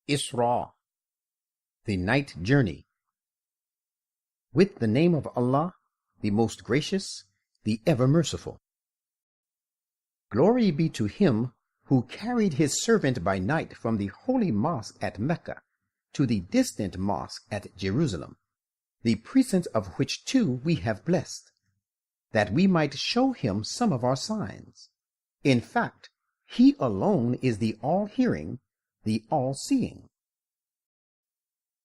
Isra, the night journey. With the name of Allah, the most gracious, the ever merciful. Glory be to him who carried his servant by night from the holy mosque at Mecca to the distant mosque at Jerusalem, the precincts of which two we have blessed, that we might show him some of our signs. In fact, he alone is the all-hearing, the all-seeing.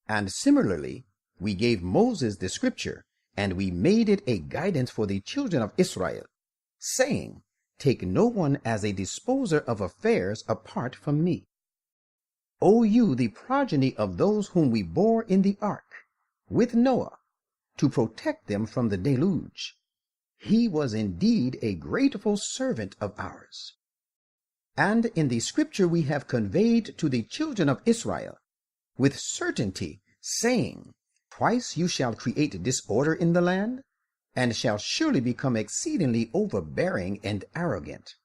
And similarly, we gave Moses the scripture, and we made it a guidance for the children of Israel, saying, Take no one as a disposer of affairs apart from me. O you, the progeny of those whom we bore in the ark, with Noah, to protect them from the deluge. He was indeed a grateful servant of ours. And in the scripture we have conveyed to the children of Israel, with certainty, saying, Twice you shall create disorder in the land, and shall surely become exceedingly overbearing and arrogant.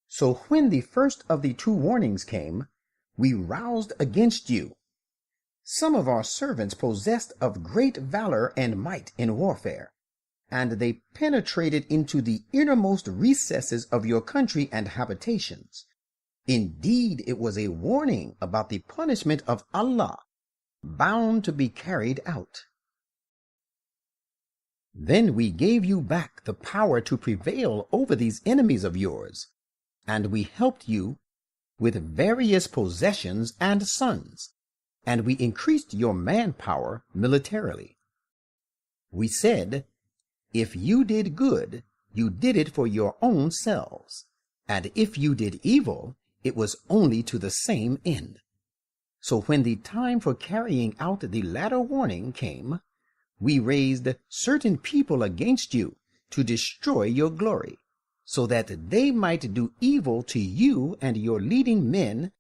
So when the first of the two warnings came, we roused against you some of our servants possessed of great valor and might in warfare, and they penetrated into the innermost recesses of your country and habitations. Indeed, it was a warning about the punishment of Allah, bound to be carried out. Then we gave you back the power to prevail over these enemies of yours, and we helped you with various possessions and sons, and we increased your manpower militarily. We said, If you did good, you did it for your own selves, and if you did evil, it was only to the same end. So when the time for carrying out the latter warning came, we raised certain people against you to destroy your glory, so that they might do evil to you and your leading men,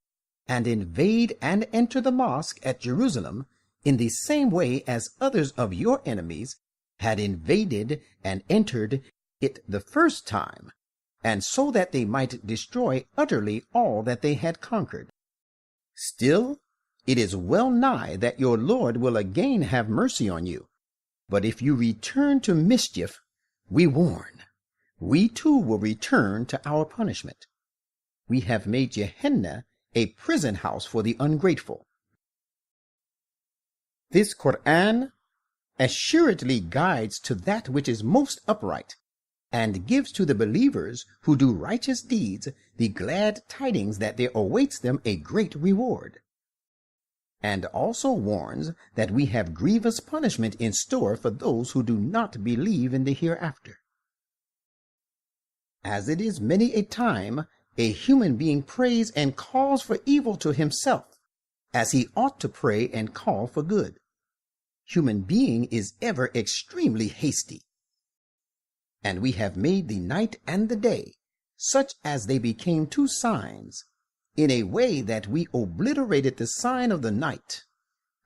and invade and enter the mosque at Jerusalem in the same way as others of your enemies had invaded and entered it the first time, and so that they might destroy utterly all that they had conquered. Still, it is well nigh that your Lord will again have mercy on you. But if you return to mischief, we warn, we too will return to our punishment. We have made Gehenna a prison house for the ungrateful. This Quran assuredly guides to that which is most upright, and gives to the believers who do righteous deeds the glad tidings that there awaits them a great reward, and also warns that we have grievous punishment in store for those who do not believe in the hereafter. As it is many a time a human being prays and calls for evil to himself, as he ought to pray and call for good. Human being is ever extremely hasty. And we have made the night and the day such as they became two signs, in a way that we obliterated the sign of the night,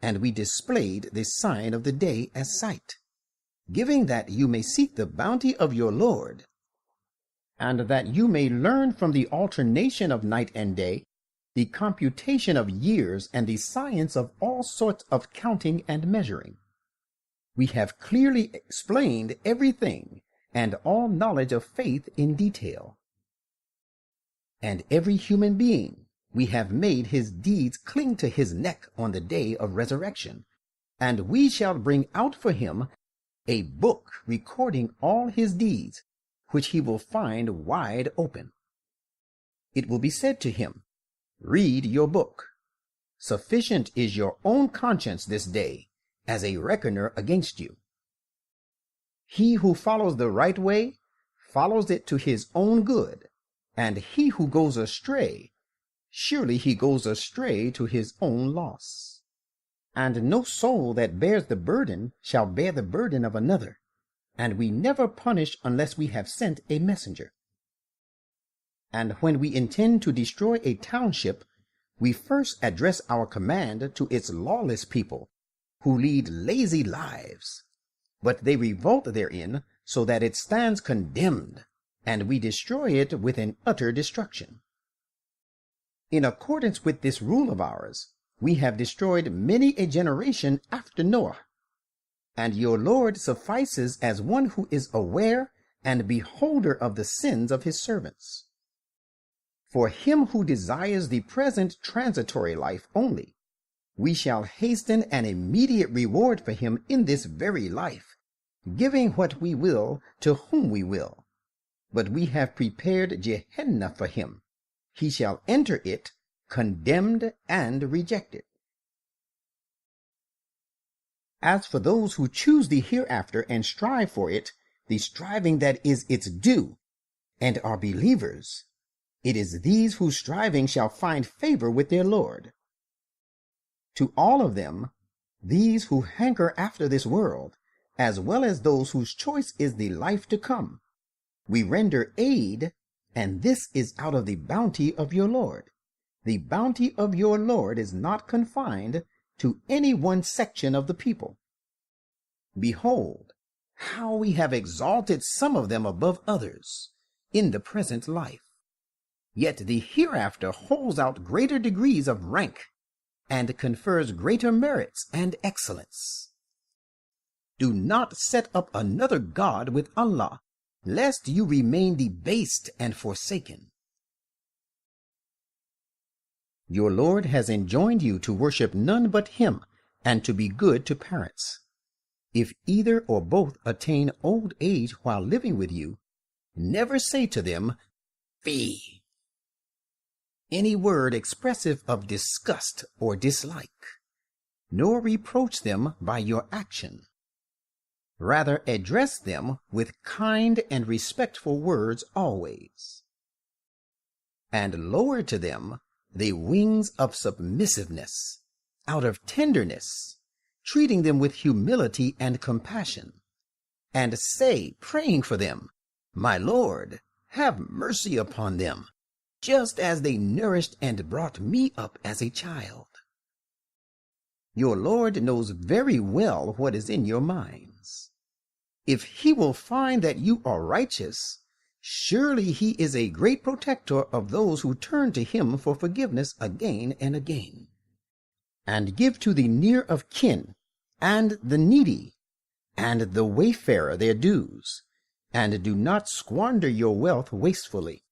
and we displayed the sign of the day as sight, giving that you may seek the bounty of your Lord, and that you may learn from the alternation of night and day the computation of years and the science of all sorts of counting and measuring. We have clearly explained everything and all knowledge of faith in detail. And every human being we have made his deeds cling to his neck on the day of resurrection, and we shall bring out for him a book recording all his deeds, which he will find wide open. It will be said to him, Read your book. Sufficient is your own conscience this day as a reckoner against you. He who follows the right way follows it to his own good, and he who goes astray, surely he goes astray to his own loss. And no soul that bears the burden shall bear the burden of another, and we never punish unless we have sent a messenger. And when we intend to destroy a township, we first address our command to its lawless people, who lead lazy lives, but they revolt therein, so that it stands condemned, and we destroy it with an utter destruction. In accordance with this rule of ours, we have destroyed many a generation after Noah, and your Lord suffices as one who is aware and beholder of the sins of his servants. For him who desires the present transitory life only, we shall hasten an immediate reward for him in this very life, giving what we will to whom we will. But we have prepared Gehenna for him. He shall enter it, condemned and rejected. As for those who choose the hereafter and strive for it, the striving that is its due, and are believers, it is these whose striving shall find favor with their Lord. To all of them, these who hanker after this world, as well as those whose choice is the life to come, we render aid, and this is out of the bounty of your Lord. The bounty of your Lord is not confined to any one section of the people. Behold, how we have exalted some of them above others in the present life. Yet the hereafter holds out greater degrees of rank and confers greater merits and excellence. Do not set up another God with Allah, lest you remain debased and forsaken. Your Lord has enjoined you to worship none but him, and to be good to parents. If either or both attain old age while living with you, never say to them, "Fie," any word expressive of disgust or dislike, nor reproach them by your action. Rather, address them with kind and respectful words always, and lower to them the wings of submissiveness, out of tenderness, treating them with humility and compassion, and say, praying for them, "My Lord, have mercy upon them, just as they nourished and brought me up as a child." Your Lord knows very well what is in your minds. If he will find that you are righteous, surely he is a great protector of those who turn to him for forgiveness again and again. And give to the near of kin, and the needy, and the wayfarer their dues, and do not squander your wealth wastefully.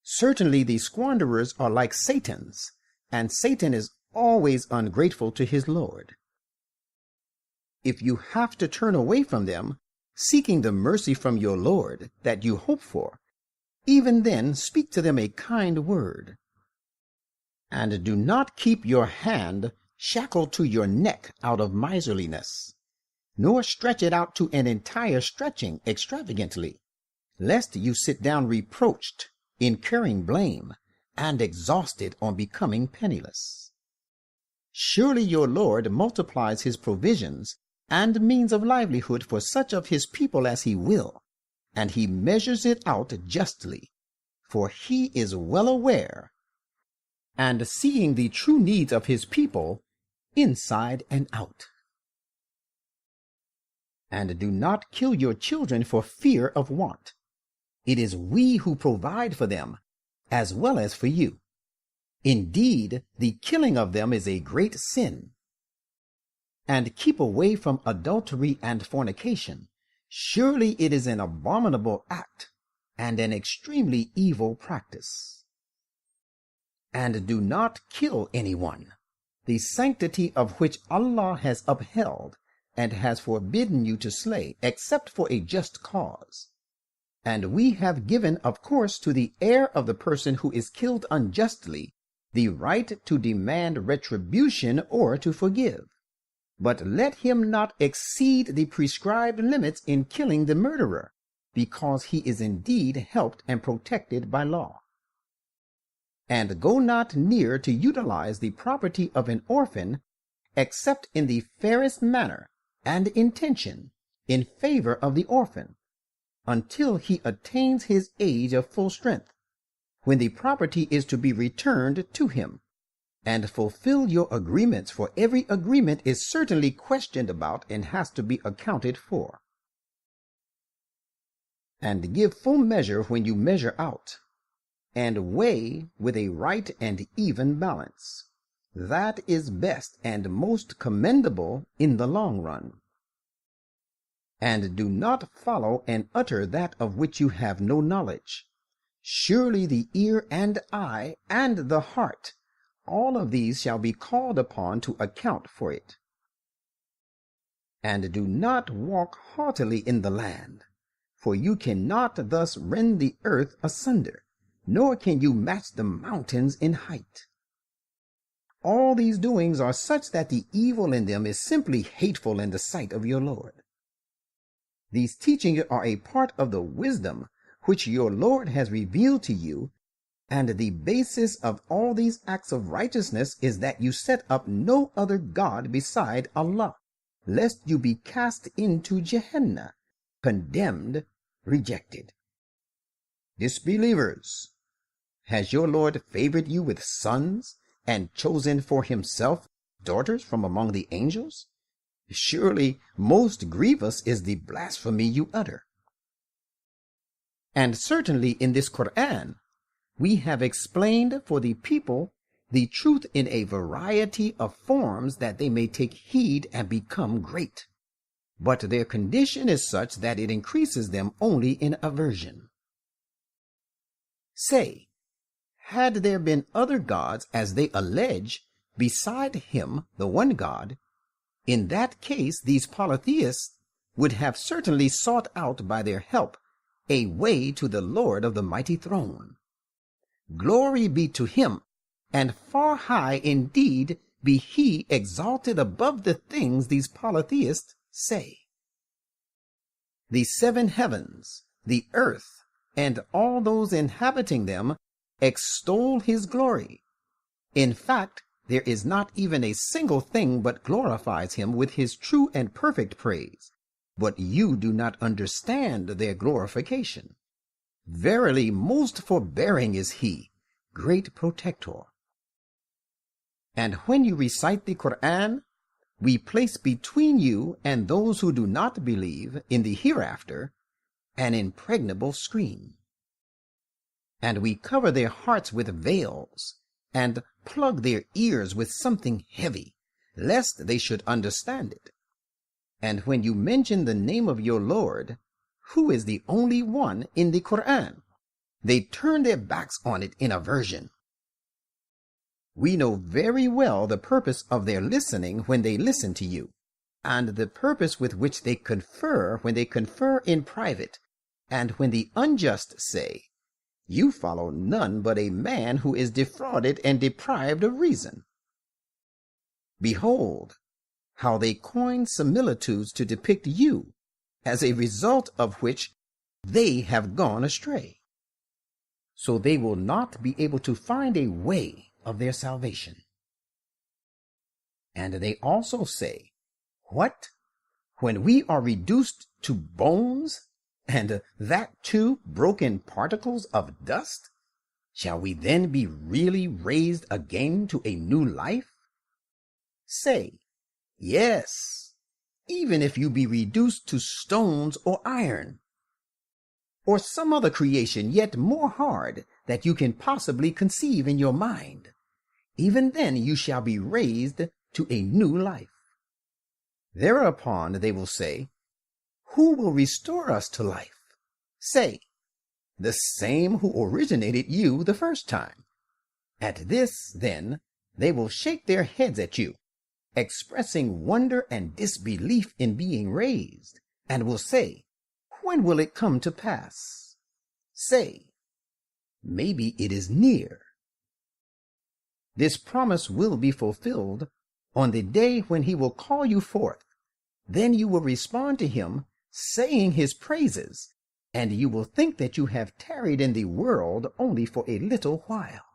Certainly the squanderers are like Satans, and Satan is always ungrateful to his Lord. If you have to turn away from them, seeking the mercy from your Lord that you hope for, even then speak to them a kind word. And do not keep your hand shackled to your neck out of miserliness, nor stretch it out to an entire stretching extravagantly, lest you sit down reproached, incurring blame, and exhausted on becoming penniless. Surely your Lord multiplies his provisions and means of livelihood for such of his people as he will, and he measures it out justly, for he is well aware and seeing the true needs of his people inside and out. And do not kill your children for fear of want. It is we who provide for them, as well as for you. Indeed, the killing of them is a great sin. And keep away from adultery and fornication. Surely it is an abominable act, and an extremely evil practice. And do not kill anyone, the sanctity of which Allah has upheld, and has forbidden you to slay, except for a just cause. And we have given, of course, to the heir of the person who is killed unjustly, the right to demand retribution or to forgive. But let him not exceed the prescribed limits in killing the murderer, because he is indeed helped and protected by law. And go not near to utilize the property of an orphan, except in the fairest manner and intention in favor of the orphan, until he attains his age of full strength, when the property is to be returned to him. And fulfill your agreements, for every agreement is certainly questioned about and has to be accounted for. And give full measure when you measure out, and weigh with a right and even balance. That is best and most commendable in the long run. And do not follow and utter that of which you have no knowledge. Surely the ear and eye and the heart, all of these shall be called upon to account for it. And do not walk haughtily in the land, for you cannot thus rend the earth asunder, nor can you match the mountains in height. All these doings are such that the evil in them is simply hateful in the sight of your Lord. These teachings are a part of the wisdom which your Lord has revealed to you, and the basis of all these acts of righteousness is that you set up no other God beside Allah, lest you be cast into Gehenna, condemned, rejected. Disbelievers, has your Lord favored you with sons and chosen for himself daughters from among the angels? Surely most grievous is the blasphemy you utter. And certainly in this Quran, we have explained for the people the truth in a variety of forms that they may take heed and become great. But their condition is such that it increases them only in aversion. Say, had there been other gods, as they allege, beside him, the one God, in that case these polytheists would have certainly sought out by their help a way to the Lord of the mighty throne. Glory be to him, and far high indeed be he exalted above the things these polytheists say. The seven heavens, the earth, and all those inhabiting them extol his glory. In fact, there is not even a single thing but glorifies him with his true and perfect praise, but you do not understand their glorification. Verily, most forbearing is he, great protector. And when you recite the Quran, we place between you and those who do not believe in the hereafter an impregnable screen. And we cover their hearts with veils, and plug their ears with something heavy, lest they should understand it. And when you mention the name of your Lord, who is the only one in the Quran, they turn their backs on it in aversion. We know very well the purpose of their listening when they listen to you, and the purpose with which they confer when they confer in private, and when the unjust say, "You follow none but a man who is defrauded and deprived of reason." Behold, how they coin similitudes to depict you, as a result of which they have gone astray. So they will not be able to find a way of their salvation. And they also say, "What? When we are reduced to bones, and that too broken particles of dust, shall we then be really raised again to a new life?" Say, yes, even if you be reduced to stones or iron, or some other creation yet more hard that you can possibly conceive in your mind, even then you shall be raised to a new life. Thereupon they will say, "Who will restore us to life?" Say, "The same who originated you the first time." At this, then, they will shake their heads at you, expressing wonder and disbelief in being raised, and will say, "When will it come to pass?" Say, "Maybe it is near." This promise will be fulfilled on the day when he will call you forth. Then you will respond to him, saying his praises, and you will think that you have tarried in the world only for a little while.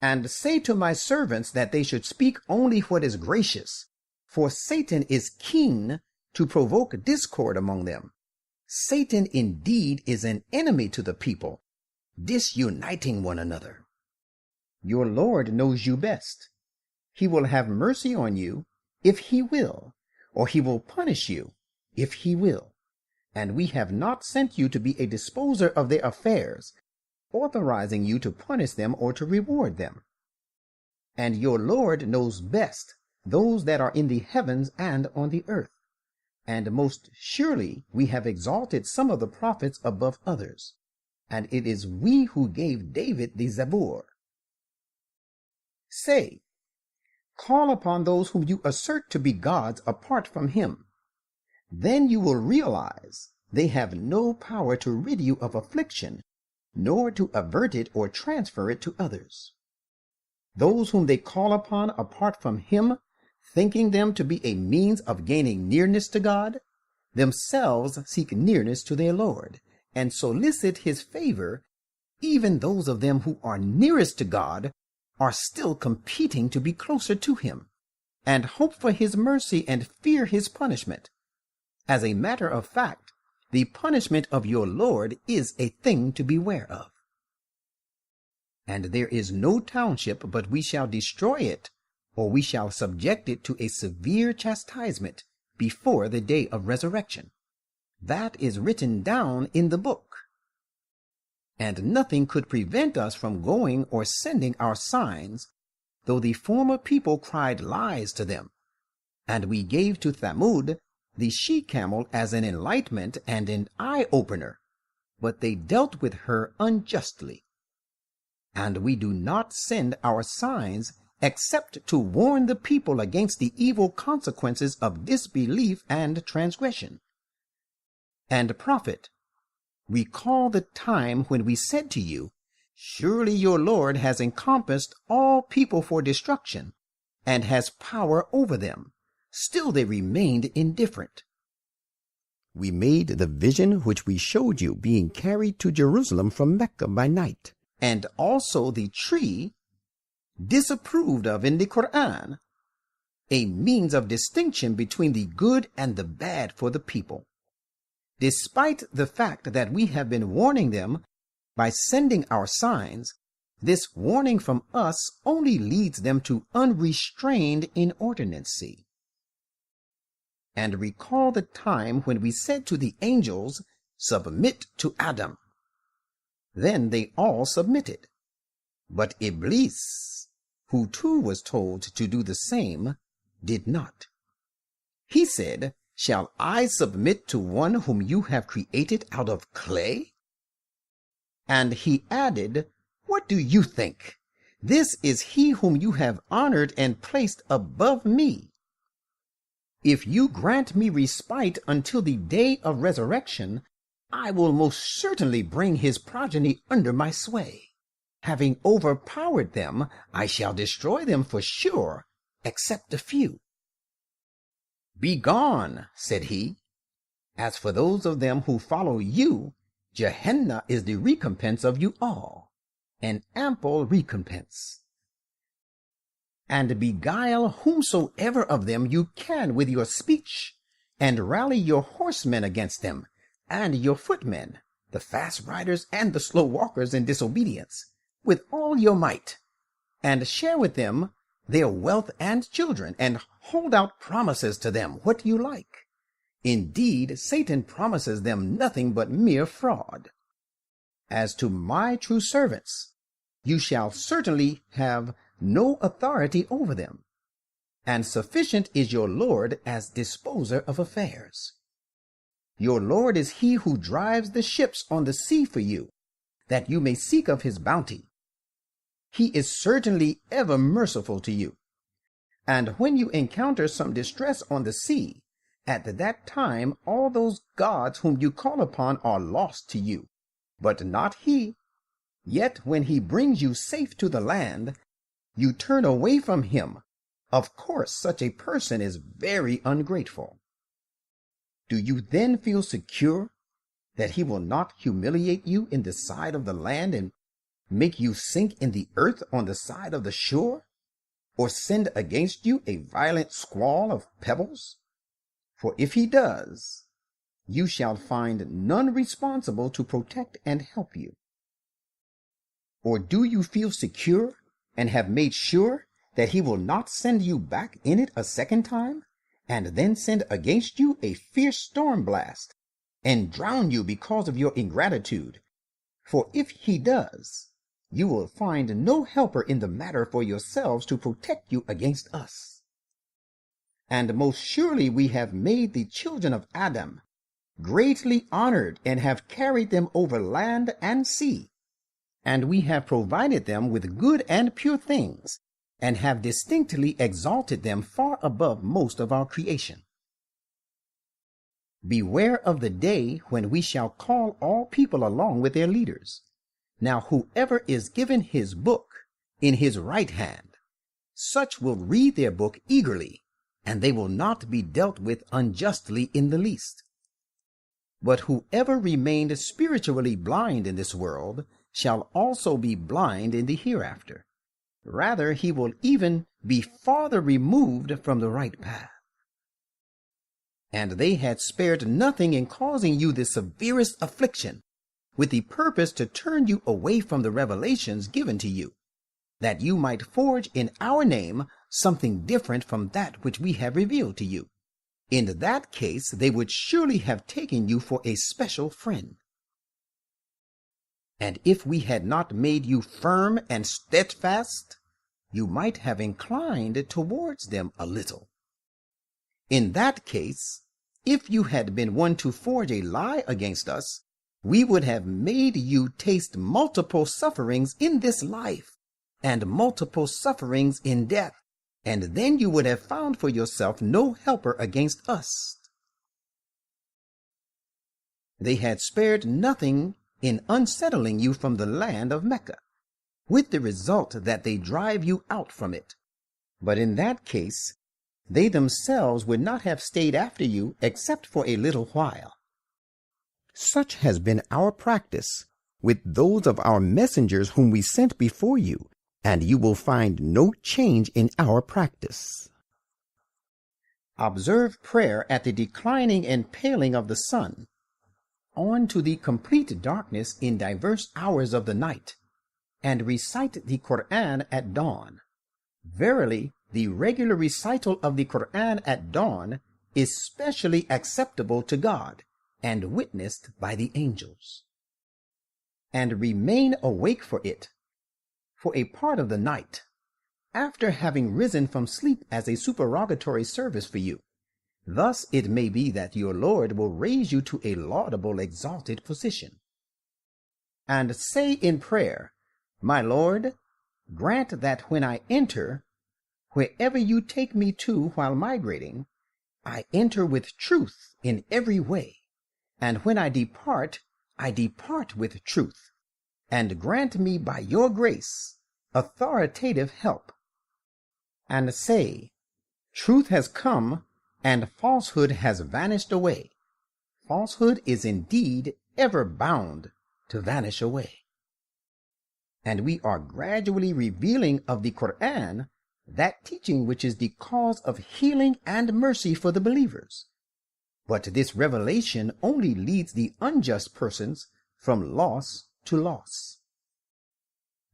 And say to my servants that they should speak only what is gracious, for Satan is keen to provoke discord among them. Satan indeed is an enemy to the people, disuniting one another. Your Lord knows you best. He will have mercy on you if he will, or he will punish you if he will. And we have not sent you to be a disposer of their affairs, authorizing you to punish them or to reward them. And your Lord knows best those that are in the heavens and on the earth. And most surely we have exalted some of the prophets above others, and it is we who gave David the Zabur. Say, call upon those whom you assert to be gods apart from him. Then you will realize they have no power to rid you of affliction, nor to avert it or transfer it to others. Those whom they call upon apart from him, thinking them to be a means of gaining nearness to God, themselves seek nearness to their Lord, and solicit his favor. Even those of them who are nearest to God are still competing to be closer to him, and hope for his mercy and fear his punishment. As a matter of fact, the punishment of your Lord is a thing to beware of. And there is no township but we shall destroy it, or we shall subject it to a severe chastisement before the day of resurrection. That is written down in the book. And nothing could prevent us from going or sending our signs, though the former people cried lies to them. And we gave to Thamud the she-camel as an enlightenment and an eye-opener, but they dealt with her unjustly. And we do not send our signs except to warn the people against the evil consequences of disbelief and transgression. And prophet, recall the time when we said to you, surely your Lord has encompassed all people for destruction, and has power over them. Still they remained indifferent. We made the vision which we showed you being carried to Jerusalem from Mecca by night, and also the tree disapproved of in the Quran, a means of distinction between the good and the bad for the people. Despite the fact that we have been warning them by sending our signs, this warning from us only leads them to unrestrained inordinacy. And recall the time when we said to the angels, submit to Adam. Then they all submitted. But Iblis, who too was told to do the same, did not. He said, shall I submit to one whom you have created out of clay? And he added, what do you think? This is he whom you have honored and placed above me. If you grant me respite until the day of resurrection, I will most certainly bring his progeny under my sway. Having overpowered them, I shall destroy them for sure, except a few. Begone, said he. As for those of them who follow you, Gehenna is the recompense of you all, an ample recompense. And beguile whomsoever of them you can with your speech, and rally your horsemen against them, and your footmen, the fast riders and the slow walkers in disobedience, with all your might, and share with them their wealth and children, and hold out promises to them what you like. Indeed, Satan promises them nothing but mere fraud. As to my true servants, you shall certainly have no authority over them, and sufficient is your Lord as disposer of affairs. Your Lord is he who drives the ships on the sea for you, that you may seek of his bounty. He is certainly ever merciful to you. And when you encounter some distress on the sea, at that time all those gods whom you call upon are lost to you, but not he. Yet when he brings you safe to the land, you turn away from him. Of course, such a person is very ungrateful. Do you then feel secure that he will not humiliate you in the side of the land and make you sink in the earth on the side of the shore, or send against you a violent squall of pebbles? For if he does, you shall find none responsible to protect and help you. Or do you feel secure and have made sure that he will not send you back in it a second time, and then send against you a fierce storm blast, and drown you because of your ingratitude, For if he does, you will find no helper in the matter for yourselves to protect you against us. And most surely we have made the children of Adam greatly honored and have carried them over land and sea. And we have provided them with good and pure things, and have distinctly exalted them far above most of our creation. Beware of the day when we shall call all people along with their leaders. Now whoever is given his book in his right hand, such will read their book eagerly, and they will not be dealt with unjustly in the least. But whoever remained spiritually blind in this world shall also be blind in the hereafter. Rather, he will even be farther removed from the right path. And they had spared nothing in causing you the severest affliction, with the purpose to turn you away from the revelations given to you, that you might forge in our name something different from that which we have revealed to you. In that case, they would surely have taken you for a special friend. And if we had not made you firm and steadfast, you might have inclined towards them a little. In that case, if you had been one to forge a lie against us, we would have made you taste multiple sufferings in this life, and multiple sufferings in death, and then you would have found for yourself no helper against us. They had spared nothing in unsettling you from the land of Mecca, with the result that they drive you out from it. But in that case, they themselves would not have stayed after you except for a little while. Such has been our practice with those of our messengers whom we sent before you, and you will find no change in our practice. Observe prayer at the declining and paling of the sun, on to the complete darkness in diverse hours of the night, and recite the Quran at dawn. Verily, the regular recital of the Quran at dawn is specially acceptable to God, and witnessed by the angels. And remain awake for it, for a part of the night, after having risen from sleep as a supererogatory service for you. Thus it may be that your Lord will raise you to a laudable, exalted position. And say in prayer, My Lord, grant that when I enter, wherever you take me to while migrating, I enter with truth in every way, and when I depart with truth, and grant me by your grace authoritative help. And say, Truth has come, and falsehood has vanished away. Falsehood is indeed ever bound to vanish away. And we are gradually revealing of the Quran that teaching which is the cause of healing and mercy for the believers. But this revelation only leads the unjust persons from loss to loss.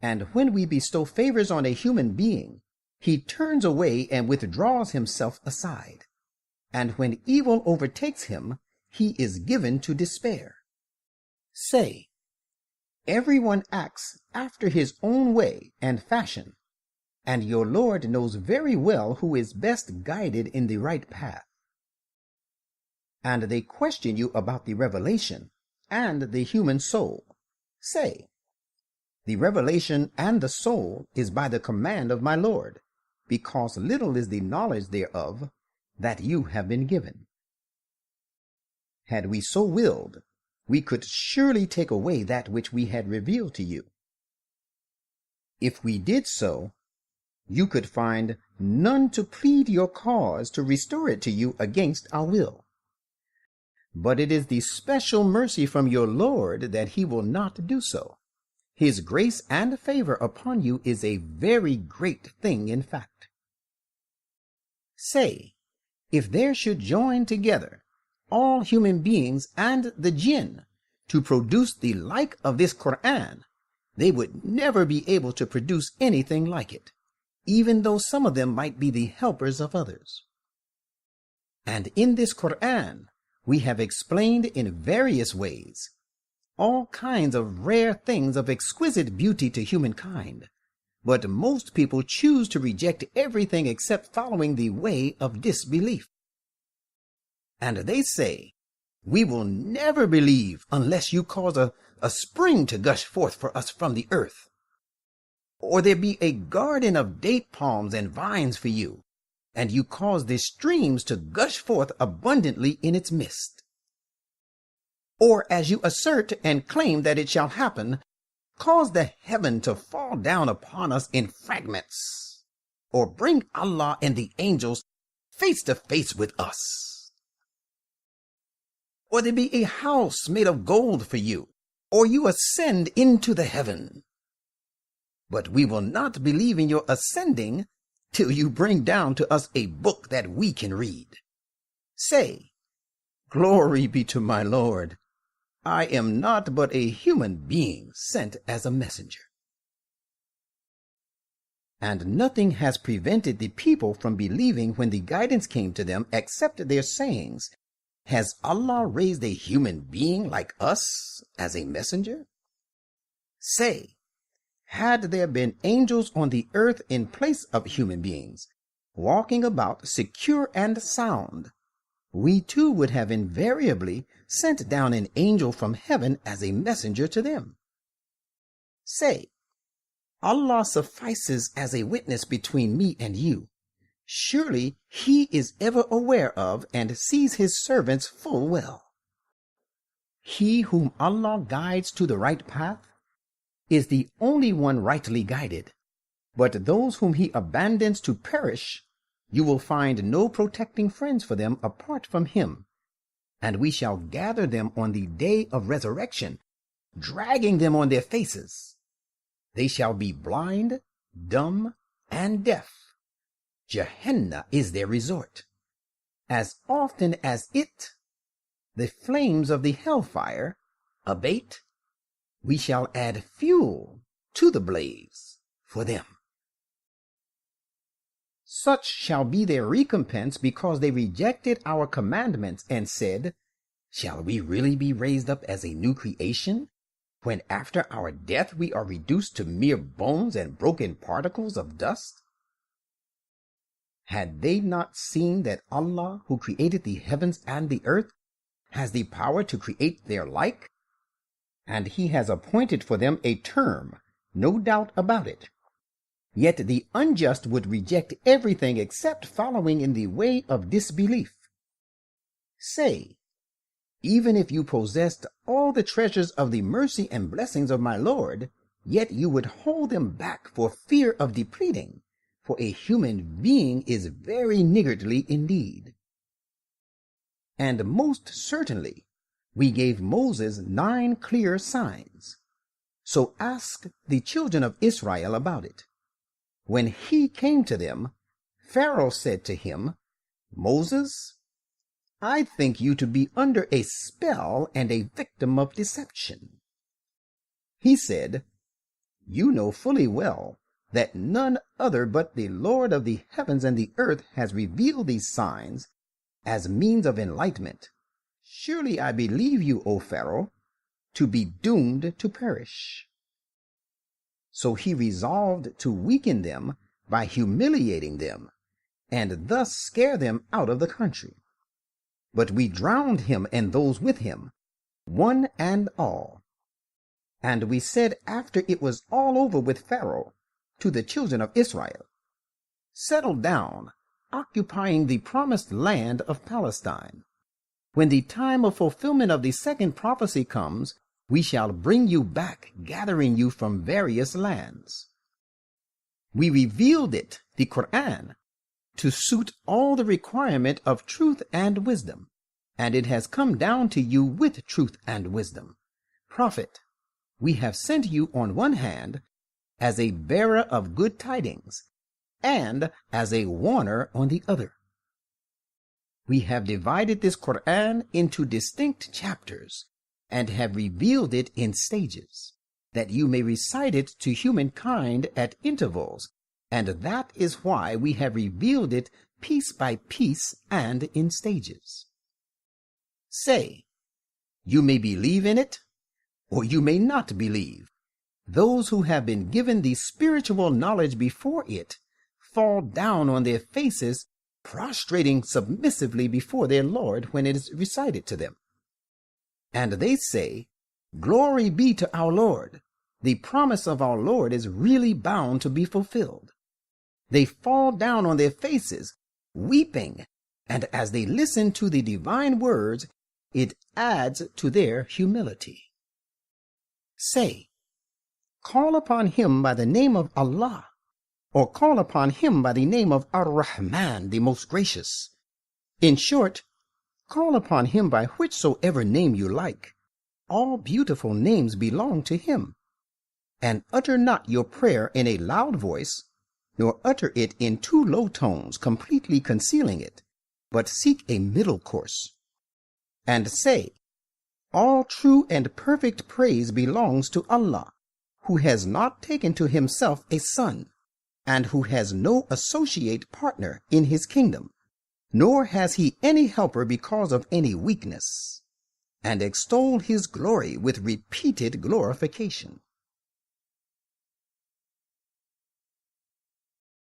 And when we bestow favors on a human being, he turns away and withdraws himself aside. And when evil overtakes him, he is given to despair. Say, everyone acts after his own way and fashion, and your Lord knows very well who is best guided in the right path. And they question you about the revelation and the human soul. Say, the revelation and the soul is by the command of my Lord, because little is the knowledge thereof that you have been given. Had we so willed, we could surely take away that which we had revealed to you. If we did so, you could find none to plead your cause to restore it to you against our will. But it is the special mercy from your Lord that he will not do so. His grace and favor upon you is a very great thing, in fact. Say, if there should join together all human beings and the jinn to produce the like of this Quran, they would never be able to produce anything like it, even though some of them might be the helpers of others. And in this Quran, we have explained in various ways all kinds of rare things of exquisite beauty to humankind. But most people choose to reject everything except following the way of disbelief. And they say, "We will never believe unless you cause a spring to gush forth for us from the earth, or there be a garden of date palms and vines for you, and you cause the streams to gush forth abundantly in its midst. Or as you assert and claim that it shall happen, cause the heaven to fall down upon us in fragments, or bring Allah and the angels face to face with us. Or there be a house made of gold for you, or you ascend into the heaven. But we will not believe in your ascending till you bring down to us a book that we can read. Say, Glory be to my Lord. I am not but a human being sent as a messenger." And nothing has prevented the people from believing when the guidance came to them except their sayings, "Has Allah raised a human being like us as a messenger?" Say, had there been angels on the earth in place of human beings, walking about secure and sound, we too would have invariably sent down an angel from heaven as a messenger to them. Say, Allah suffices as a witness between me and you. Surely he is ever aware of and sees his servants full well. He whom Allah guides to the right path is the only one rightly guided, but those whom he abandons to perish, you will find no protecting friends for them apart from him, and we shall gather them on the day of resurrection, dragging them on their faces. They shall be blind, dumb, and deaf. Gehenna is their resort. As often as the flames of the hellfire, abate, we shall add fuel to the blaze for them. Such shall be their recompense because they rejected our commandments and said, "Shall we really be raised up as a new creation, when after our death we are reduced to mere bones and broken particles of dust?" Had they not seen that Allah, who created the heavens and the earth, has the power to create their like? And he has appointed for them a term, no doubt about it. Yet the unjust would reject everything except following in the way of disbelief. Say, even if you possessed all the treasures of the mercy and blessings of my Lord, yet you would hold them back for fear of depleting, for a human being is very niggardly indeed. And most certainly we gave Moses 9 clear signs. So ask the children of Israel about it. When he came to them, Pharaoh said to him, "Moses, I think you to be under a spell and a victim of deception." He said, "You know fully well that none other but the Lord of the heavens and the earth has revealed these signs as means of enlightenment. Surely I believe you, O Pharaoh, to be doomed to perish." So he resolved to weaken them by humiliating them, and thus scare them out of the country. But we drowned him and those with him, one and all. And we said after it was all over with Pharaoh to the children of Israel, "Settle down, occupying the promised land of Palestine. When the time of fulfillment of the second prophecy comes, we shall bring you back, gathering you from various lands." We revealed it, the Quran, to suit all the requirement of truth and wisdom, and it has come down to you with truth and wisdom. Prophet, we have sent you on one hand as a bearer of good tidings, and as a warner on the other. We have divided this Quran into distinct chapters, and have revealed it in stages, that you may recite it to humankind at intervals, and that is why we have revealed it piece by piece and in stages. Say, you may believe in it, or you may not believe. Those who have been given the spiritual knowledge before it fall down on their faces, prostrating submissively before their Lord when it is recited to them. And they say, "Glory be to our Lord. The promise of our Lord is really bound to be fulfilled." They fall down on their faces, weeping, and as they listen to the divine words, it adds to their humility. Say, "Call upon him by the name of Allah," or call upon him by the name of Ar-Rahman, the most gracious. In short, call upon him by whichsoever name you like. All beautiful names belong to him. And utter not your prayer in a loud voice, nor utter it in too low tones, completely concealing it, but seek a middle course. And say, "All true and perfect praise belongs to Allah, who has not taken to himself a son, and who has no associate partner in his kingdom, nor has he any helper because of any weakness," and extol his glory with repeated glorification.